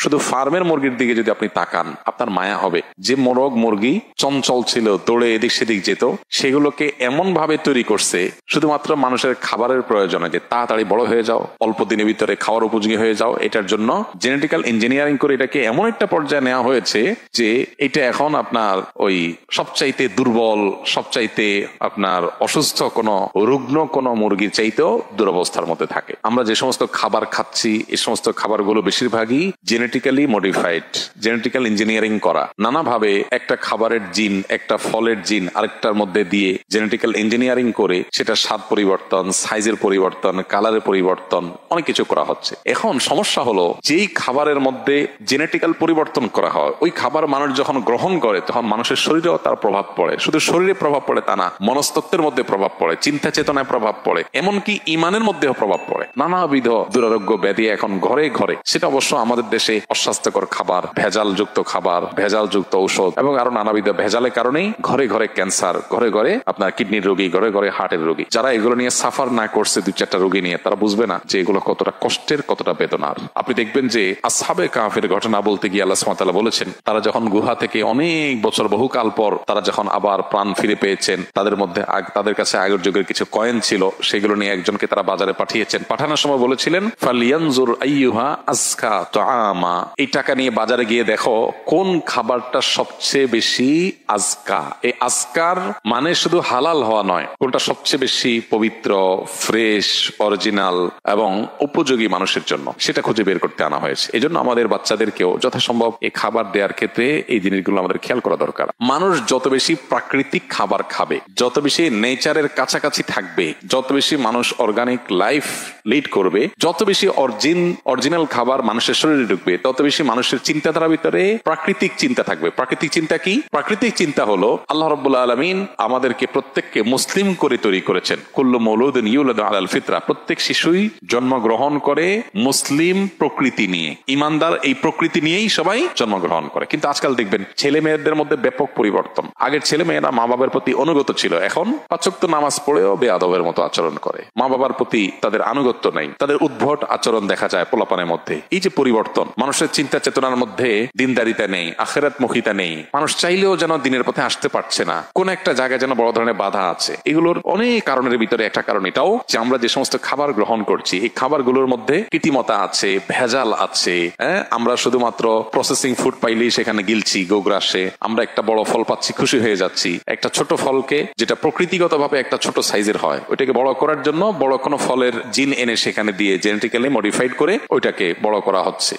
শুধু ফার্মের মুরগির দিকে যদি আপনি তাকান আপনার মায়া হবে। যে মোরগ মুরগি চঞ্চল ছিল, দৌড়ে এদিক সেদিক যেত, সেগুলোকে এমন ভাবে তৈরি করছে শুধুমাত্র মানুষের খাবারের প্রয়োজনে, যে তাড়াতাড়ি বড় হয়ে যাও, অল্প দিনের ভিতরে খাওয়ার উপযোগী হয়ে যাও। এটার জন্য জেনেটিক্যাল ইঞ্জিনিয়ারিং করে এটাকে এমন একটা পর্যায়ে নেওয়া হয়েছে যে এটা এখন আপনার ওই সবচাইতে দুর্বল, সবচাইতে আপনার অসুস্থ কোনো রুগ্ন কোনো মুরগির চাইতেও দুরবস্থার মধ্যে থাকে। আমরা যে সমস্ত খাবার খাচ্ছি এই সমস্ত খাবারগুলো বেশিরভাগই জেনেটিক্যালি মডিফাইড, জেনেটিক্যাল ইঞ্জিনিয়ারিং করা। নানাভাবে একটা খাবারের জিন, একটা ফলের জিন আরেকটার মধ্যে দিয়ে জেনেটিক্যাল ইঞ্জিনিয়ারিং করে সেটা স্বাদ পরিবর্তন, সাইজের পরিবর্তন, কালারের পরিবর্তন, অনেক কিছু করা হচ্ছে। এখন সমস্যা হলো যেই খাবারের মধ্যে জেনেটিক্যাল পরিবর্তন করা হয় ওই খাবার মানুষ যখন গ্রহণ করে তখন মানুষের শরীরেও তার প্রভাব পড়ে। শুধু শরীরে প্রভাব পড়ে তা না, মনস্তত্ত্বের মধ্যে প্রভাব পড়ে, চিন্তা চেতনায় প্রভাব পড়ে, এমনকি ইমানের মধ্যেও প্রভাব পড়ে। নানাবিধ দুরারোগ্য ব্যাধি এখন ঘরে ঘরে। সেটা অবশ্য আমাদের দেশে অস্বাস্থ্যকর খাবার, ভেজাল যুক্ত খাবার, ভেজাল যুক্ত ঔষধ এবং আরো নানাবিধ ভেজালের কারণেই ঘরে ঘরে ক্যান্সার, ঘরে ঘরে আপনার কিডনির রোগী, ঘরে ঘরে হার্টের রোগী। যারা এগুলো নিয়ে সাফার না করছে 2-4টা রোগী নিয়ে, তারা বুঝবে না যে এগুলো কতটা কষ্টের, কতটা বেদনার। আপনি দেখবেন যে আসহাবে কাহফের ঘটনা বলতে গিয়ে আল্লাহ সুবহানাহু ওয়া তাআলা বলেছেন তারা যখন গুহা থেকে অনেক বছর বহুকাল পর তারা যখন আবার প্রাণ ফিরে পেয়েছেন, তাদের মধ্যে তাদের কাছে আগের যুগের কিছু কয়েন ছিল, সেগুলো নিয়ে একজনকে তারা বাজারে পাঠিয়েছেন। পাঠানোর সময় বলেছিলেন ফালিয়ানজুর আইয়ুহা আজকা তুআমা, এই টাকা নিয়ে বাজারে গিয়ে দেখো কোন খাবারটা সবচেয়ে বেশি আজকা। এই আজকার মানে শুধু হালাল হওয়া নয়, কোনটা সবচেয়ে বেশি পবিত্র, ফ্রেশ, অরিজিনাল এবং উপযোগী মানুষের জন্য, সেটা খুঁজে বের করতে আনা হয়েছে। এই জন্য আমাদের বাচ্চাদেরকেও যথাসম্ভব এই খাবার দেওয়ার ক্ষেত্রে এই জিনিসগুলো আমাদের খেয়াল করা দরকার। মানুষ যত বেশি প্রাকৃতিক খাবার খাবে, যত বেশি নেচারের কাছাকাছি থাকবে, যত বেশি মানুষ অর্গানিক লাইফ লিড করবে, যত বেশি অরিজিনাল খাবার মানুষের শরীরে ঢুকবে, তত বেশি মানুষের চিন্তাধারার ভিতরে প্রাকৃতিক চিন্তা থাকবে। প্রাকৃতিক চিন্তা কি? প্রাকৃতিক চিন্তা হলো আল্লাহ রাব্বুল আলামিন আমাদেরকে প্রত্যেককে মুসলিম করে তৈরি করেছেন। কুল্লু মাউলুদিন ইউলাদু আলাল ফিতরা, প্রত্যেক শিশুই জন্মগ্রহণ করে মুসলিম প্রকৃতি নিয়ে, ইমানদার এই প্রকৃতি নিয়েই সবাই জন্মগ্রহণ করে। কিন্তু আজকাল দেখবেন ছেলে মেয়েদের মধ্যে ব্যাপক পরিবর্তন। আগের ছেলে মেয়েরা মা বাবার প্রতি অনুগত ছিল, এখন 5 ওয়াক্ত নামাজ পড়েও বেয়াদবের মতো আচরণ করে। মা বাবার প্রতি তাদের আনুগত্য নাই, তাদের উদ্ভট আচরণ দেখা যায় পোলাপানের মধ্যে। এই যে পরিবর্তন, মানুষের চিন্তা চেতনার মধ্যে দিনদারিতা নেই, আখিরাত মুখিতা নেই, মানুষ চাইলেও যেন দিনের পথে আসতে পারছে না, কোন একটা জায়গায় যেন বড় ধরনের বাধা আছে। এগুলোর অনেক কারণের ভিতরে একটা কারণ এটাও যে আমরা যে সমস্ত খাবার গ্রহণ করছি এই খাবারগুলোর মধ্যে কৃত্রিমতা আছে, ভেজাল আছে। আমরা শুধুমাত্র প্রসেসিং ফুড পাইলেই সেখানে গিলছি গোগ্রাসে, আমরা একটা বড় ফল পাচ্ছি খুশি হয়ে যাচ্ছি। একটা ছোট ফলকে যেটা প্রকৃতিগতভাবে একটা ছোট সাইজের হয় ওইটাকে বড় করার জন্য বড় কোনো ফলের জিন এনে সেখানে দিয়ে জেনেটিক্যালি মডিফাইড করে ওইটাকে বড় করা হচ্ছে।